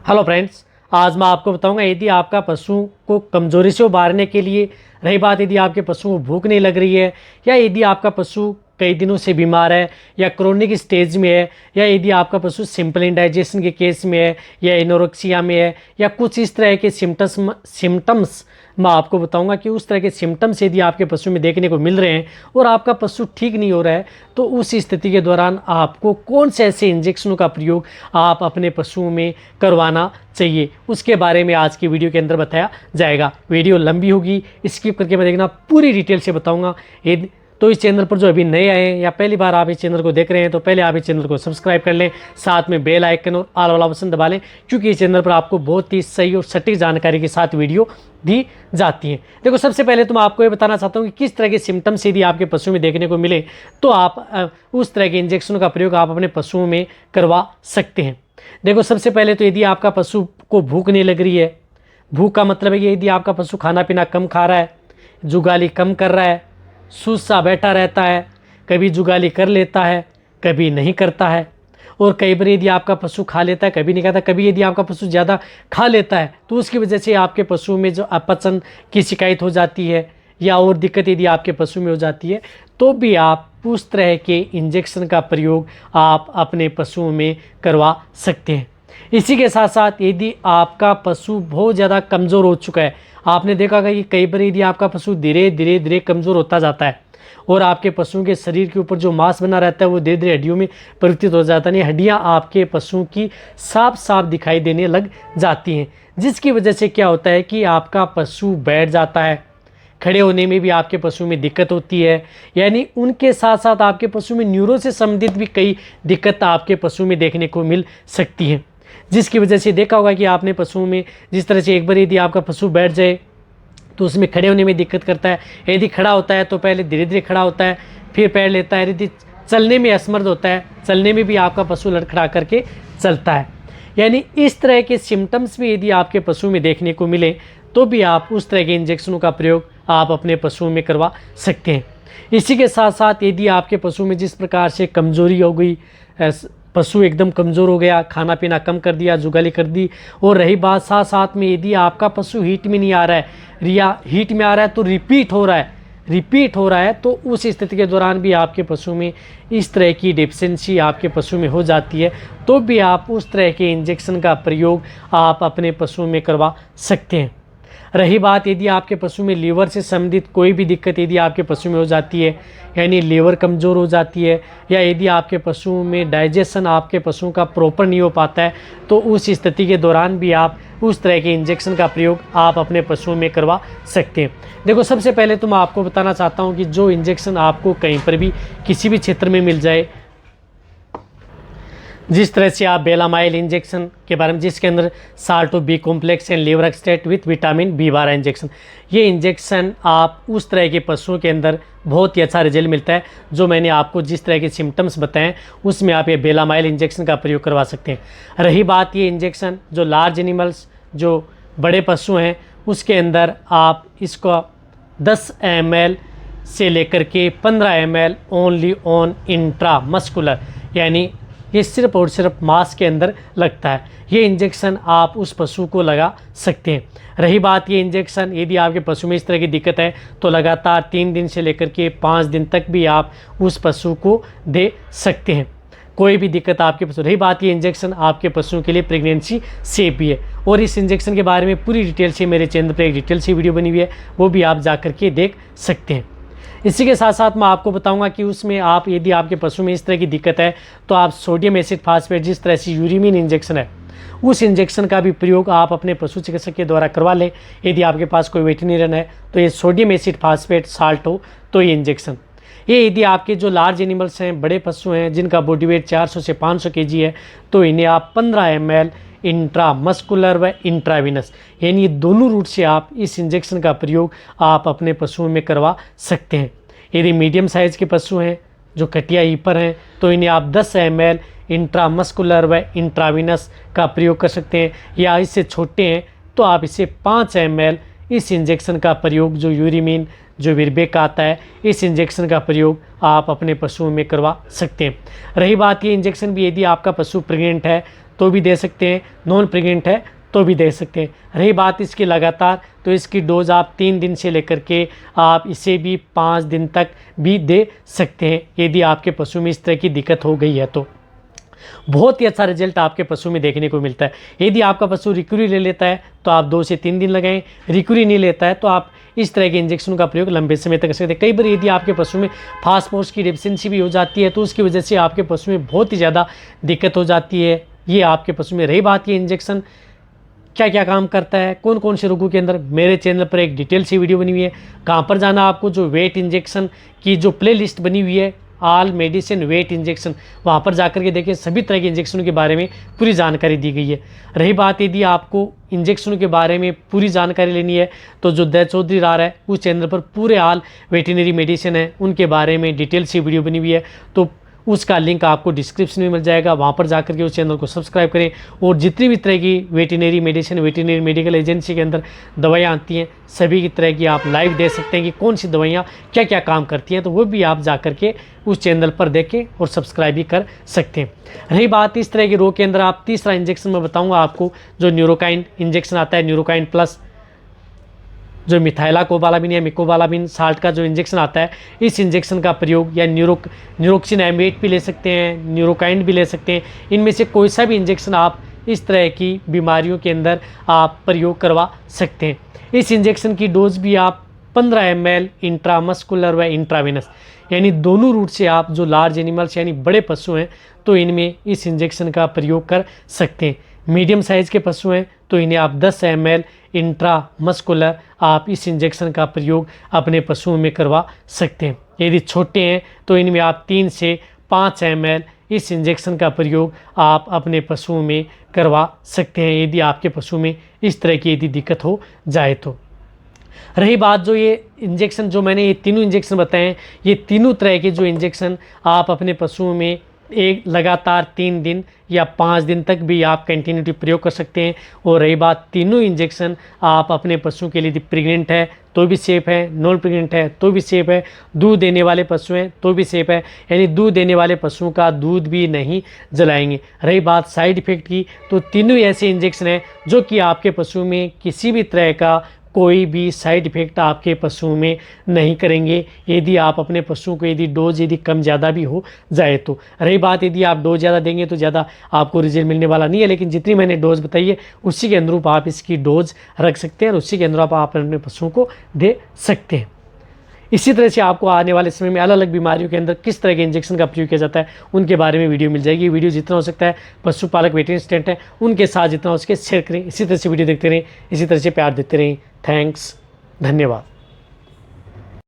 Hello friends, आज मैं आपको बताऊंगा यदि आपका पशु को कमज़ोरी से उबारने के लिए रही बात, यदि आपके पशु को भूख नहीं लग रही है या यदि आपका पशु कई दिनों से बीमार है या क्रोनिक स्टेज में है या यदि आपका पशु सिंपल इंडाइजेशन के केस में है या एनोरेक्सिया में है या कुछ इस तरह के सिम्टम्स मैं आपको बताऊंगा कि उस तरह के सिम्टम्स यदि आपके पशु में देखने को मिल रहे हैं और आपका पशु ठीक नहीं हो रहा है तो उस स्थिति के दौरान आपको कौन से ऐसे इंजेक्शनों का प्रयोग आप अपने पशुओं में करवाना चाहिए, उसके बारे में आज की वीडियो के अंदर बताया जाएगा। वीडियो लंबी होगी, स्किप करके मैं देखना, पूरी डिटेल से बताऊंगा। यदि तो इस चैनल पर जो अभी नए आए हैं या पहली बार आप इस चैनल को देख रहे हैं तो पहले आप इस चैनल को सब्सक्राइब कर लें, साथ में बेल आइकन और ऑल वाला बटन दबा लें, क्योंकि इस चैनल पर आपको बहुत ही सही और सटीक जानकारी के साथ वीडियो दी जाती है। देखो, सबसे पहले तो मैं आपको ये बताना चाहता हूँ कि किस तरह के सिम्टम्स यदि आपके पशु में देखने को मिले तो आप उस तरह के इंजेक्शन का प्रयोग आप अपने पशुओं में करवा सकते हैं। देखो, सबसे पहले तो यदि आपका पशु को भूख नहीं लग रही है, भूख का मतलब है कि यदि आपका पशु खाना पीना कम खा रहा है, जुगाली कम कर रहा है, सुस्त सा बैठा रहता है, कभी जुगाली कर लेता है कभी नहीं करता है, और कई बार यदि आपका पशु खा लेता है कभी नहीं खाता, कभी यदि आपका पशु ज़्यादा खा लेता है तो उसकी वजह से आपके पशु में जो अपचन की शिकायत हो जाती है या और दिक्कत यदि आपके पशु में हो जाती है तो भी आप उस तरह के इंजेक्शन का प्रयोग आप अपने पशुओं में करवा सकते हैं। इसी के साथ साथ यदि आपका पशु बहुत ज़्यादा कमज़ोर हो चुका है, आपने देखा होगा कि कई बार यदि आपका पशु धीरे धीरे कमज़ोर होता जाता है और आपके पशुओं के शरीर के ऊपर जो मांस बना रहता है वो धीरे धीरे हड्डियों में परिवर्तित हो जाता है, यानी हड्डियाँ आपके पशुओं की साफ साफ दिखाई देने लग जाती हैं, जिसकी वजह से क्या होता है कि आपका पशु बैठ जाता है, खड़े होने में भी आपके पशु में दिक्कत होती है, यानी उनके साथ साथ आपके पशु में न्यूरो से संबंधित भी कई दिक्कत आपके पशु में देखने को मिल सकती है। जिसकी वजह से देखा होगा कि आपने पशुओं में जिस तरह से एक बार यदि आपका पशु बैठ जाए तो उसमें खड़े होने में दिक्कत करता है, यदि खड़ा होता है तो पहले धीरे धीरे खड़ा होता है फिर पैर लेता है, यदि चलने में असमर्थ होता है, चलने में भी आपका पशु लड़खड़ा करके चलता है। यानी इस तरह के सिम्टम्स भी यदि आपके पशु में देखने को मिले तो भी आप उस तरह के इंजेक्शनों का प्रयोग आप अपने पशुओं में करवा सकते हैं। इसी के साथ साथ यदि आपके पशु में जिस प्रकार से कमज़ोरी हो गई, पशु एकदम कमज़ोर हो गया, खाना पीना कम कर दिया, जुगाली कर दी, और रही बात साथ साथ में यदि आपका पशु हीट में नहीं आ रहा है या हीट में आ रहा है तो रिपीट हो रहा है तो उस स्थिति के दौरान भी आपके पशु में इस तरह की डेफिशिएंसी आपके पशु में हो जाती है तो भी आप उस तरह के इंजेक्शन का प्रयोग आप अपने पशु में करवा सकते हैं। रही बात यदि आपके पशु में लीवर से संबंधित कोई भी दिक्कत यदि आपके पशु में हो जाती है, यानी लीवर कमज़ोर हो जाती है, या यदि आपके पशुओं में डाइजेशन आपके पशुओं का प्रॉपर नहीं हो पाता है तो उस स्थिति के दौरान भी आप उस तरह के इंजेक्शन का प्रयोग आप अपने पशुओं में करवा सकते हैं। देखो, सबसे पहले तो मैं आपको बताना चाहता हूँ कि जो इंजेक्शन आपको कहीं पर भी किसी भी क्षेत्र में मिल जाए, जिस तरह से आप बेलामाइल इंजेक्शन के बारे में, जिसके अंदर साल्टो B complex and liver extract with vitamin B12 injection, ये इंजेक्शन आप उस तरह के पशुओं के अंदर बहुत ही अच्छा रिजल्ट मिलता है। जो मैंने आपको जिस तरह के सिम्टम्स बताएं उसमें आप ये बेलामाइल इंजेक्शन का प्रयोग करवा सकते हैं। रही बात ये इंजेक्शन जो लार्ज एनिमल्स, जो बड़े पशु हैं, उसके अंदर आप इसको 10 ml से लेकर के 15 ml ओनली ऑन इंट्रामस्कुलर, यानी ये सिर्फ और सिर्फ मांस के अंदर लगता है, ये इंजेक्शन आप उस पशु को लगा सकते हैं। रही बात ये इंजेक्शन यदि आपके पशु में इस तरह की दिक्कत है तो लगातार 3 दिन से लेकर के 5 दिन तक भी आप उस पशु को दे सकते हैं, कोई भी दिक्कत आपके पशु। रही बात ये इंजेक्शन आपके पशुओं के लिए प्रेगनेंसी सेफ भी है, और इस इंजेक्शन के बारे में पूरी डिटेल से मेरे चैनल पर एक डिटेल से वीडियो बनी हुई है, वो भी आप जा करके देख सकते हैं। इसी के साथ साथ मैं आपको बताऊंगा कि उसमें आप यदि आपके पशु में इस तरह की दिक्कत है तो आप सोडियम एसिड फास्फेट, जिस तरह से यूरिमीन इंजेक्शन है, उस इंजेक्शन का भी प्रयोग आप अपने पशु चिकित्सक के द्वारा करवा लें। यदि आपके पास कोई वेटरनरियन है तो ये सोडियम एसिड फास्फेट साल्ट हो तो ये इंजेक्शन, ये यदि आपके जो लार्ज एनिमल्स हैं, बड़े पशु हैं जिनका बॉडी वेट 400 से 500 kg है तो इन्हें आप 15 ml इंट्रामस्कुलर व इंट्राविनस, यानी दोनों रूट से आप इस इंजेक्शन का प्रयोग आप अपने पशुओं में करवा सकते हैं। यदि मीडियम साइज़ के पशु हैं जो कटिया ईपर हैं तो इन्हें आप 10 ml इंट्रामस्कुलर व इंट्राविनस का प्रयोग कर सकते हैं, या इससे छोटे हैं तो आप इसे 5 ml इस इंजेक्शन का प्रयोग, जो यूरिमीन जो विरबेक आता है, इस इंजेक्शन का प्रयोग आप अपने पशुओं में करवा सकते हैं। रही बात ये इंजेक्शन भी यदि आपका पशु प्रेग्नेंट है तो भी दे सकते हैं, नॉन प्रेग्नेंट है तो भी दे सकते हैं। रही बात इसकी लगातार, तो इसकी डोज़ आप 3 दिन से लेकर के आप इसे भी 5 दिन तक भी दे सकते हैं यदि आपके पशु में इस तरह की दिक्कत हो गई है तो। बहुत ही अच्छा रिजल्ट आपके पशु में देखने को मिलता है। यदि आपका पशु रिकवरी ले लेता है तो आप 2 से 3 दिन लगाएं, रिकवरी नहीं लेता है तो आप इस तरह के इंजेक्शन का प्रयोग लंबे समय तक कर सकते हैं। कई बार यदि आपके पशु में फास्फोरस की डेफिशिएंसी भी हो जाती है तो उसकी वजह से आपके पशु में बहुत ही ज़्यादा दिक्कत हो जाती है। ये आपके पशु में। रही बात ये इंजेक्शन क्या क्या काम करता है, कौन कौन से रोगों के अंदर, मेरे चैनल पर एक डिटेल सी वीडियो बनी हुई है। कहाँ पर जाना आपको, जो वेट इंजेक्शन की जो प्ले लिस्ट बनी हुई है, ऑल मेडिसिन वेट इंजेक्शन, वहाँ पर जाकर के देखिए सभी तरह के इंजेक्शनों के बारे में पूरी जानकारी दी गई है। रही बात यदि आपको इंजेक्शनों के बारे में पूरी जानकारी लेनी है तो जो दया चौधरी रार है उस चैनल पर पूरे ऑल वेटनरी मेडिसिन है, उनके बारे में डिटेल सी वीडियो बनी हुई है, तो उसका लिंक आपको डिस्क्रिप्शन में मिल जाएगा। वहाँ पर जाकर के उस चैनल को सब्सक्राइब करें और जितनी भी तरह की veterinary medicine, veterinary medical agency के अंदर दवाइयाँ आती हैं, सभी की तरह की आप लाइव देख सकते हैं कि कौन सी दवाइयाँ क्या क्या काम करती हैं, तो वो भी आप जा कर के उस चैनल पर देखें और सब्सक्राइब भी कर सकते हैं। रही बात इस तरह के रोग के अंदर, आप तीसरा इंजेक्शन मैं बताऊँगा आपको, जो न्यूरोकाइन इंजेक्शन आता है, न्यूरोकाइन प्लस, जो मिथाइलाकोबालामिन या मिकोबालामिन साल्ट का जो इंजेक्शन आता है, इस इंजेक्शन का प्रयोग या न्यूरोक्सिन एम8 भी ले सकते हैं, न्यूरोकाइन भी ले सकते हैं। इनमें से कोई सा भी इंजेक्शन आप इस तरह की बीमारियों के अंदर आप प्रयोग करवा सकते हैं। इस इंजेक्शन की डोज भी आप 15 ml इंट्रामस्कुलर व इंट्रावेनस, यानी दोनों रूट से आप जो लार्ज एनिमल्स यानी बड़े पशु हैं तो इनमें इस इंजेक्शन का प्रयोग कर सकते हैं। मीडियम साइज़ के पशु हैं तो इन्हें आप 10 ml इंट्रामस्कुलर आप इस इंजेक्शन का प्रयोग अपने पशुओं में करवा सकते हैं। यदि छोटे हैं तो इनमें आप 3 से 5 ml इस इंजेक्शन का प्रयोग आप अपने पशुओं में करवा सकते हैं यदि आपके पशु में इस तरह की यदि दिक्कत हो जाए तो। रही बात जो ये इंजेक्शन, जो मैंने ये तीनों इंजेक्शन बताए हैं, ये तीनों तरह के जो इंजेक्शन आप अपने पशुओं में एक लगातार 3 दिन या 5 दिन तक भी आप कंटिन्यूटी प्रयोग कर सकते हैं। और रही बात, तीनों इंजेक्शन आप अपने पशु के लिए यदि प्रेग्नेंट है तो भी सेफ़ है, नॉन प्रेग्नेंट है तो भी सेफ़ है, दूध देने वाले पशु हैं तो भी सेफ़ है, यानी दूध देने वाले पशुओं का दूध भी नहीं जलाएंगे। रही बात साइड इफ़ेक्ट की, तो तीनों ऐसे इंजेक्शन हैं जो कि आपके पशु में किसी भी तरह का कोई भी साइड इफ़ेक्ट आपके पशुओं में नहीं करेंगे यदि आप अपने पशुओं को यदि डोज यदि कम ज़्यादा भी हो जाए तो। रही बात यदि आप डोज ज़्यादा देंगे तो ज़्यादा आपको रिजल्ट मिलने वाला नहीं है, लेकिन जितनी मैंने डोज बताई है उसी के अनुरूप आप इसकी डोज रख सकते हैं और उसी के अनुरूप आप अपने पशुओं को दे सकते हैं। इसी तरह से आपको आने वाले समय में अलग अलग बीमारियों के अंदर किस तरह के इंजेक्शन का प्रयोग किया जाता है उनके बारे में वीडियो मिल जाएगी। वीडियो जितना हो सकता है पशुपालक वेटरनरी असिस्टेंट हैं उनके साथ जितना हो सके शेयर करें। इसी तरह से वीडियो देखते रहें, इसी तरह से प्यार देते रहें। थैंक्स, धन्यवाद।